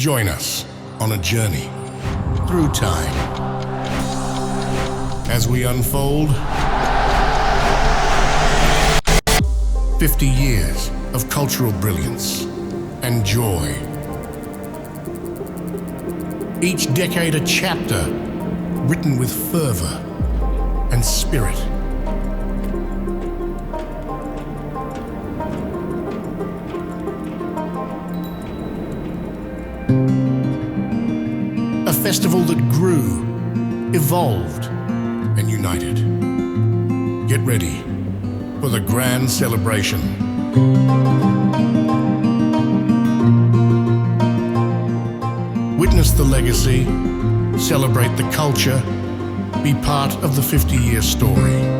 Join us on a journey through time as we unfold 50 years of cultural brilliance and joy. Each decade a chapter written with fervor and spirit. A festival that grew, evolved, and united. Get ready for the grand celebration. Witness the legacy, celebrate the culture, be part of the 50-year story.